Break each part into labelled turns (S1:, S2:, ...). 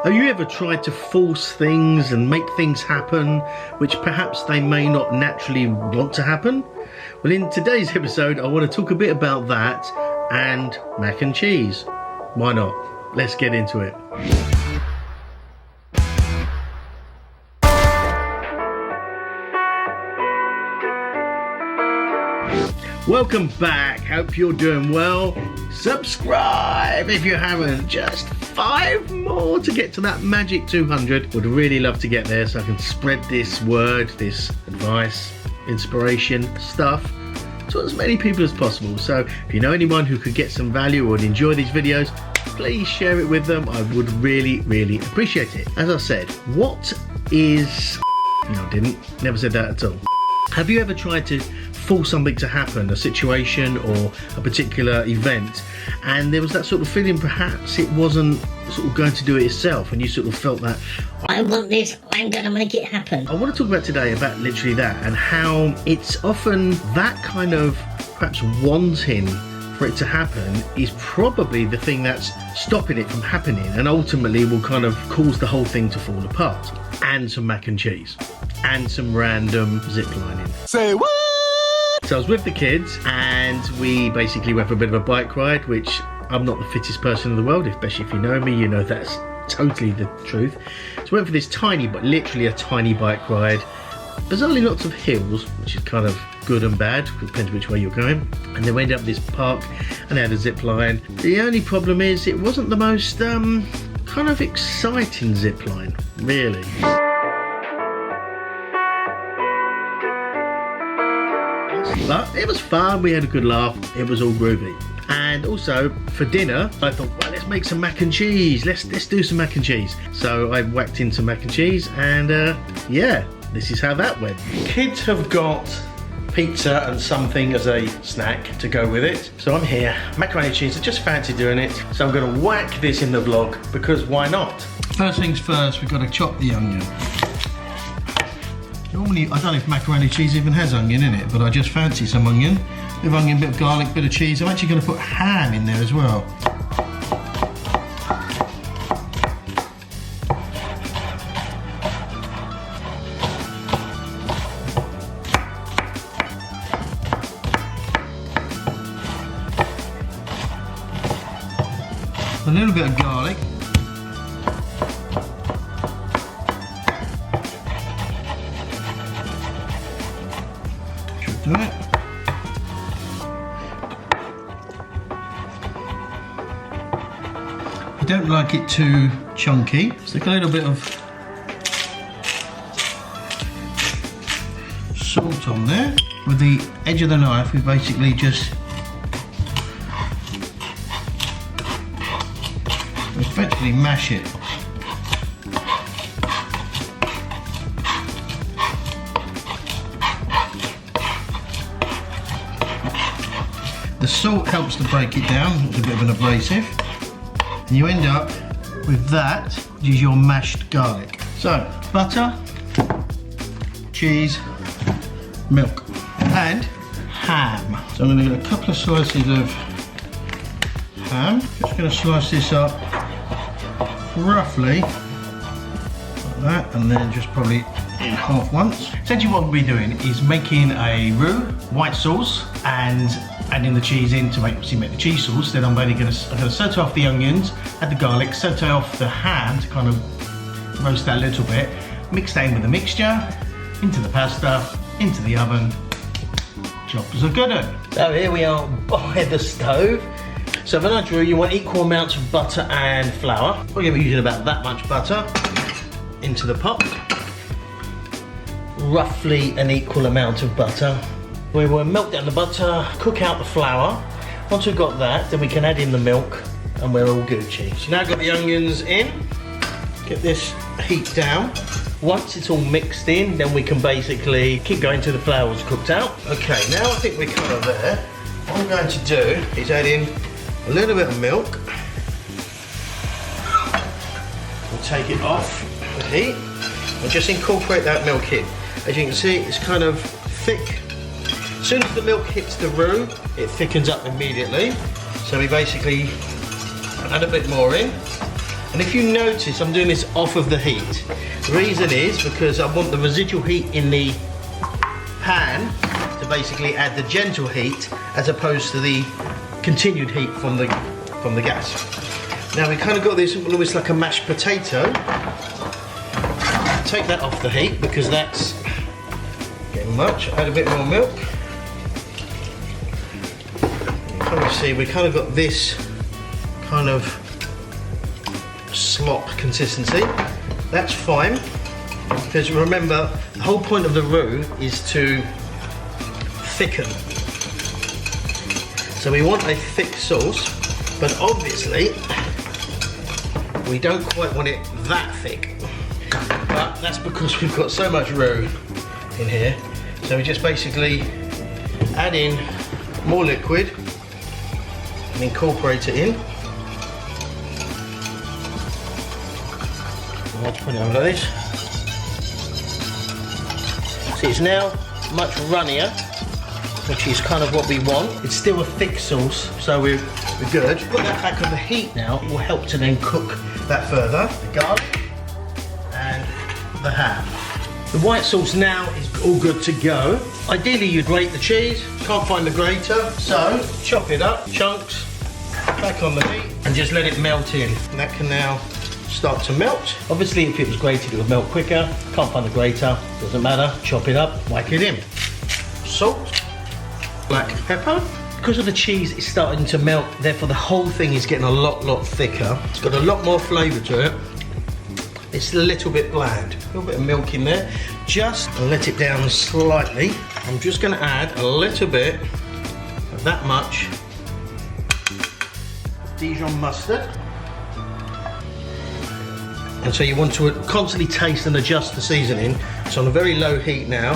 S1: Have you ever tried to force things and make things happen which perhaps they may not naturally want to happen? Well, in today's episode, I want to talk a bit about that and mac and cheese. Why not? Let's get into it. Welcome back, hope you're doing well. Subscribe if you haven't, just 5 more to get to that magic 200. Would really love to get there so I can spread this word, this advice, inspiration, stuff to as many people as possible. So if you know anyone who could get some value or would enjoy these videos, please share it with them. I would really appreciate it. As I said, what is... No, I didn't. Never said that at all. Have you ever tried to force something to happen, a situation or a particular event, and there was that sort of feeling perhaps it wasn't sort of going to do it itself, and you sort of felt that,
S2: I want this, I'm going to make it happen.
S1: I want to talk about today about literally that, and how it's often that kind of perhaps wanting for it to happen is probably the thing that's stopping it from happening, and ultimately will kind of cause the whole thing to fall apart. And some mac and cheese and some random zip lining.
S3: Say what?
S1: So I was with the kids and we basically went for a bit of a bike ride, which I'm not the fittest person in the world, especially if you know me, you know that's totally the truth. So we went for this tiny, but literally a tiny bike ride. There's only lots of hills, which is kind of good and bad, depends which way you're going. And then we ended up this park and they had a zip line. The only problem is it wasn't the most kind of exciting zip line, really. But it was fun, we had a good laugh, it was all groovy. And also for dinner, I thought, well, let's make some mac and cheese. Let's do some mac and cheese. So I whacked in some mac and cheese, and yeah, this is how that went. Kids have got pizza and something as a snack to go with it. So I'm here, macaroni and cheese, I just fancy doing it. So I'm gonna whack this in the vlog, because why not? First things first, we've got to chop the onion. Normally, I don't know if macaroni and cheese even has onion in it, but I just fancy some onion. Bit of onion, bit of garlic, bit of cheese. I'm actually going to put ham in there as well. A little bit of garlic. Should do it. I don't like it too chunky. Stick a little bit of salt on there. With the edge of the knife, we basically just effectively mash it. The salt helps to break it down, it's a bit of an abrasive. And you end up with that, which is your mashed garlic. So, butter, cheese, milk, and ham. So I'm going to get a couple of slices of ham. Just going to slice this up roughly like that, and then just probably in half once. Essentially what we'll be doing is making a roux, white sauce, and adding the cheese in to make the cheese sauce. Then I'm going to saute off the onions, add the garlic, saute off the ham to kind of roast that a little bit, mix that in with the mixture, into the pasta, into the oven. Choppers are good. So here we are by the stove. So for that roux, you want equal amounts of butter and flour. We're going to be using about that much butter into the pot. Roughly an equal amount of butter. We will melt down the butter, cook out the flour. Once we've got that, then we can add in the milk and we're all Gucci. So now I've got the onions in, get this heat down. Once it's all mixed in, then we can basically keep going till the flour's cooked out. Okay, now I think we're kind of there. What I'm going to do is add in a little bit of milk. We'll take it off the heat and just incorporate that milk in. As you can see, it's kind of thick. As soon as the milk hits the roux, it thickens up immediately. So we basically add a bit more in. And if you notice, I'm doing this off of the heat. The reason is because I want the residual heat in the pan to basically add the gentle heat as opposed to the continued heat from the gas. Now we kind of got this almost like a mashed potato. Take that off the heat because that's getting much. Add a bit more milk. You kind of see we kind of got this kind of slop consistency. That's fine because remember the whole point of the roux is to thicken. So we want a thick sauce, but obviously we don't quite want it that thick. But that's because we've got so much roux in here. So we just basically add in more liquid and incorporate it in. Let's put it over like this. See, it's now much runnier, which is kind of what we want. It's still a thick sauce, so we're good. Put that back on the heat now. It will help to then cook that further. The garlic and the ham. The white sauce now is all good to go. Ideally, you grate the cheese. Can't find the grater, so chop it up, chunks, back on the heat, and just let it melt in. And that can now start to melt. Obviously, if it was grated, it would melt quicker. Can't find the grater, doesn't matter. Chop it up, whack it in. Salt, black pepper. Because of the cheese, it's starting to melt, therefore the whole thing is getting a lot thicker. It's got a lot more flavour to it. It's a little bit bland. A little bit of milk in there. Just let it down slightly. I'm just going to add a little bit of that much Dijon mustard. And so you want to constantly taste and adjust the seasoning. It's on a very low heat now.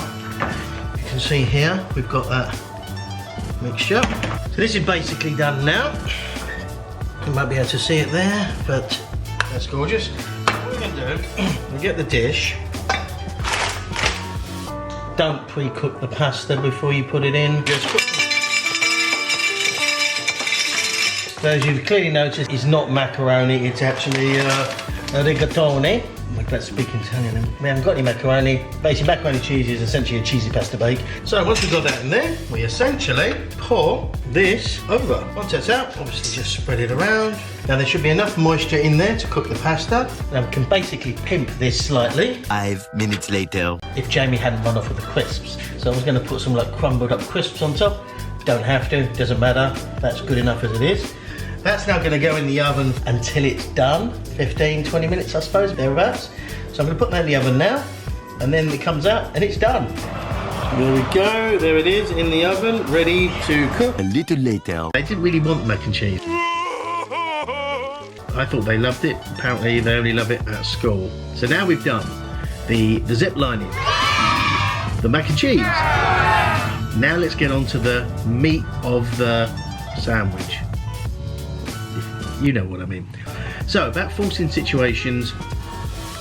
S1: You can see here, we've got that mixture. So this is basically done now. You might be able to see it there, but that's gorgeous. What we're going to do, we get the dish. Don't pre-cook the pasta before you put it in. Just put so as you've clearly noticed, it's not macaroni, it's actually rigatoni. Let's speak Italian. We haven't got any macaroni. Basically, macaroni cheese is essentially a cheesy pasta bake. So once we've got that in there, we essentially pour this over. Once that's out, obviously just spread it around. Now there should be enough moisture in there to cook the pasta. Now we can basically pimp this slightly.
S3: 5 minutes later.
S1: If Jamie hadn't run off with the crisps. So I was going to put some like crumbled up crisps on top. Don't have to, doesn't matter. That's good enough as it is. That's now going to go in the oven until it's done. 15-20 minutes, I suppose, thereabouts. So I'm going to put that in the oven now, and then it comes out and it's done. There we go, there it is in the oven, ready to cook.
S3: A little later.
S1: They didn't really want mac and cheese. I thought they loved it. Apparently they only love it at school. So now we've done the zip lining, the mac and cheese. Now let's get on to the meat of the sandwich. You know what I mean. So about forcing situations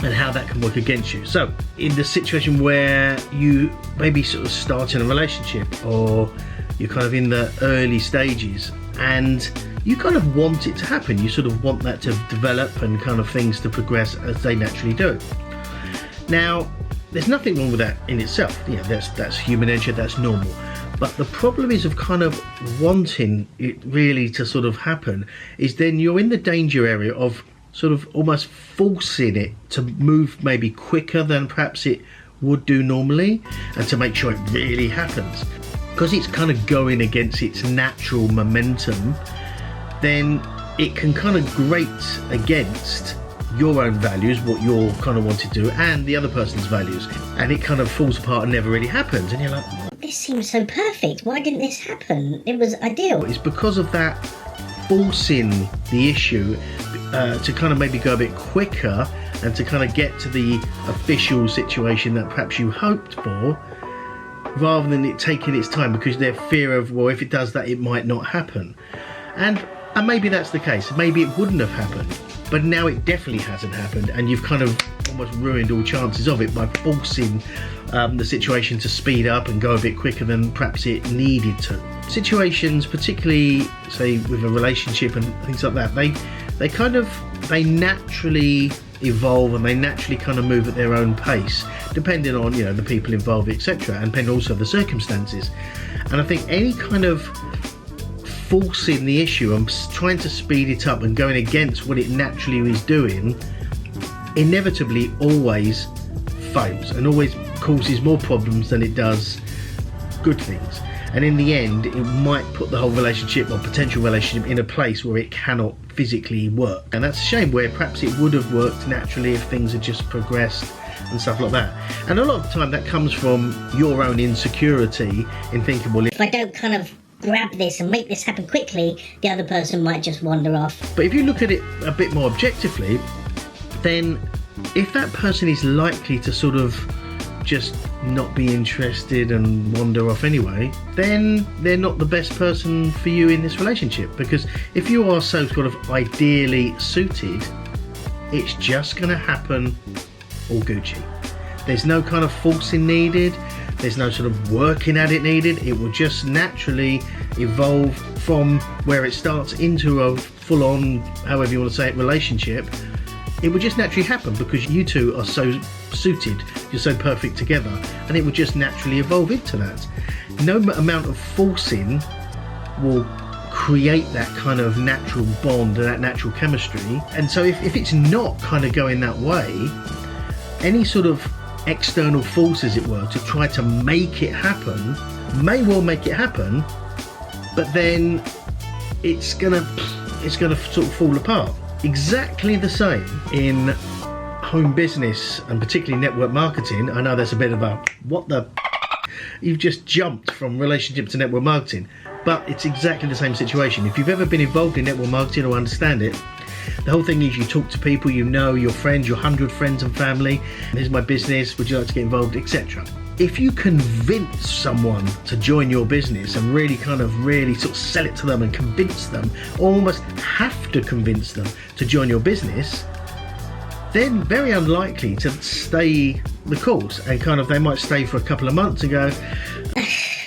S1: and how that can work against you. So in the situation where you maybe sort of start in a relationship, or you're kind of in the early stages and you kind of want it to happen, you sort of want that to develop and kind of things to progress as they naturally do. Now there's nothing wrong with that in itself. Yeah, that's human nature, that's normal. But the problem is of kind of wanting it really to sort of happen is then you're in the danger area of sort of almost forcing it to move maybe quicker than perhaps it would do normally, and to make sure it really happens. Because it's kind of going against its natural momentum, then it can kind of grate against your own values, what you're kind of wanting to do, and the other person's values, and it kind of falls apart and never really happens, and you're like,
S2: this seems so perfect. Why didn't this happen? It was ideal.
S1: it's because of that forcing the issue to kind of maybe go a bit quicker and to kind of get to the official situation that perhaps you hoped for, rather than it taking its time because their fear of, well, if it does that, it might not happen. And maybe that's the case. Maybe it wouldn't have happened, but now it definitely hasn't happened, and you've kind of almost ruined all chances of it by forcing the situation to speed up and go a bit quicker than perhaps it needed to. Situations, particularly say with a relationship and things like that, they naturally evolve, and they naturally kind of move at their own pace, depending on, you know, the people involved, etc., and depending also on the circumstances. And I think any kind of forcing the issue and trying to speed it up and going against what it naturally is doing inevitably always fails and always causes more problems than it does good things. And in the end, it might put the whole relationship or potential relationship in a place where it cannot physically work. And that's a shame, where perhaps it would have worked naturally if things had just progressed and stuff like that. And a lot of the time that comes from your own insecurity in thinking, well,
S2: If I don't kind of grab this and make this happen quickly, the other person might just wander off.
S1: but if you look at it a bit more objectively, then if that person is likely to sort of just not be interested and wander off anyway, then they're not the best person for you in this relationship. Because if you are so sort of ideally suited, it's just going to happen all Gucci. There's no kind of forcing needed, there's no sort of working at it needed. It will just naturally evolve from where it starts into a full-on, however you want to say it, relationship. It would just naturally happen because you two are so suited, you're so perfect together, and it would just naturally evolve into that. No amount of forcing will create that kind of natural bond and that natural chemistry. And so if it's not kind of going that way, any sort of external force, as it were, to try to make it happen may well make it happen, but then it's gonna sort of fall apart. Exactly the same in home business and particularly network marketing. I know there's a bit of a what the you've just jumped from relationship to network marketing, but it's exactly the same situation. If you've ever been involved in network marketing or understand it, the whole thing is you talk to people, you know, your friends, your 100 friends and family. Here's my business, would you like to get involved, etc. If you convince someone to join your business and really sort of sell it to them and convince them, or almost have to convince them to join your business, then very unlikely to stay the course, and they might stay for a couple of months and go,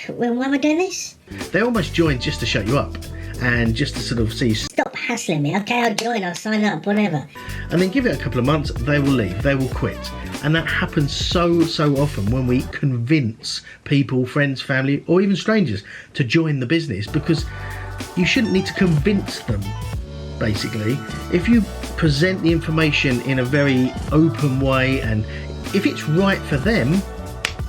S2: Well, why am I doing this?
S1: they almost join just to shut you up and just to sort of see,
S2: Stop hassling me. Okay, I'll join, I'll sign up, whatever.
S1: and then give it a couple of months, they will leave, they will quit. And that happens so often when we convince people, friends, family, or even strangers to join the business, because you shouldn't need to convince them, basically. If you present the information in a very open way, and if it's right for them,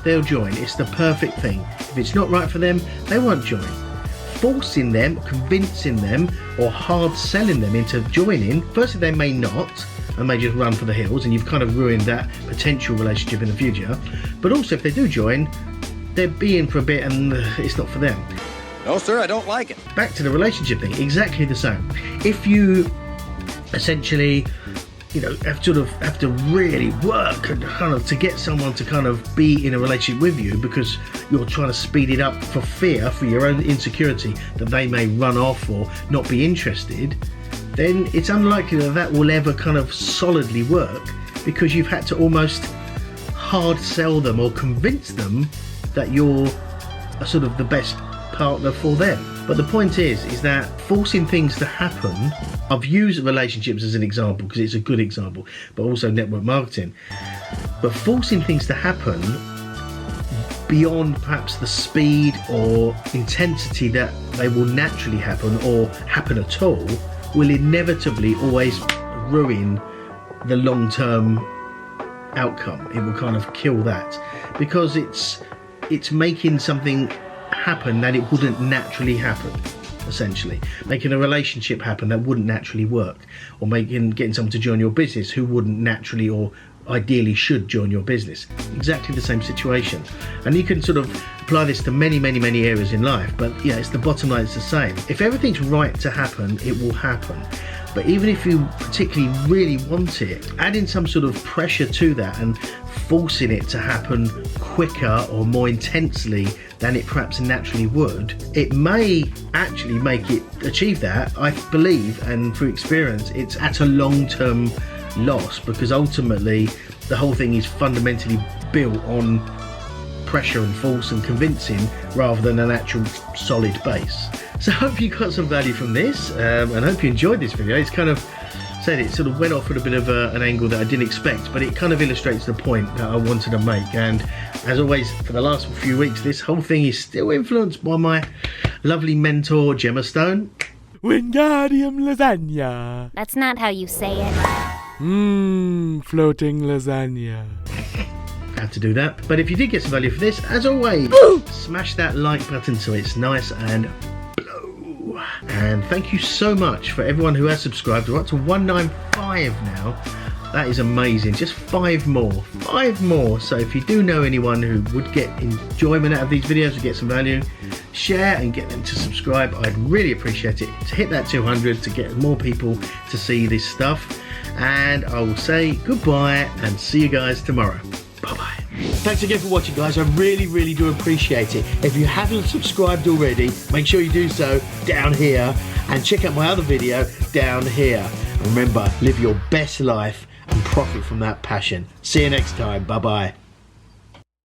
S1: they'll join. It's the perfect thing. If it's not right for them, they won't join. Forcing them, convincing them, or hard selling them into joining, firstly they may not, and may just run for the hills, and you've kind of ruined that potential relationship in the future. But also, if they do join, they're being for a bit and it's not for them.
S4: No, sir, I don't like it.
S1: Back to the relationship thing, exactly the same. If you essentially, you know, have to really work and to get someone to be in a relationship with you because you're trying to speed it up for fear, for your own insecurity that they may run off or not be interested, then it's unlikely that will ever solidly work, because you've had to almost hard sell them or convince them that you're the best partner for them. But the point is that forcing things to happen, I've used relationships as an example because it's a good example, but also network marketing. But forcing things to happen beyond perhaps the speed or intensity that they will naturally happen or happen at all will inevitably always ruin the long-term outcome. It will kill that, because it's making something happen that it wouldn't naturally happen, essentially. Making a relationship happen that wouldn't naturally work, or getting someone to join your business who wouldn't naturally or ideally should join your business. Exactly the same situation. And you can apply this to many areas in life, but yeah, it's the bottom line, it's the same. If everything's right to happen, it will happen. But even if you particularly really want it, adding some sort of pressure to that and forcing it to happen quicker or more intensely than it perhaps naturally would, it may actually make it achieve that, I believe, and through experience, it's at a long-term loss, because ultimately the whole thing is fundamentally built on pressure and force and convincing rather than an actual solid base. So I hope you got some value from this, and hope you enjoyed this video. It's said, it sort of went off at a bit of an angle that I didn't expect, but it kind of illustrates the point that I wanted to make. And as always, for the last few weeks, this whole thing is still influenced by my lovely mentor, Gemma Stone.
S4: Wingardium lasagna.
S5: That's not how you say it.
S4: Floating lasagna.
S1: Had to do that. But if you did get some value for this, as always, smash that like button so it's nice and blow. And thank you so much for everyone who has subscribed. We're up to 195 now. That is amazing. Just 5 more. 5 more. So if you do know anyone who would get enjoyment out of these videos and get some value, share and get them to subscribe. I'd really appreciate it. To hit that 200 to get more people to see this stuff. And I will say goodbye and see you guys tomorrow. Bye-bye. Thanks again for watching, guys. I really do appreciate it. If you haven't subscribed already, make sure you do so down here. And check out my other video down here. And remember, live your best life and profit from that passion. See you next time. Bye-bye.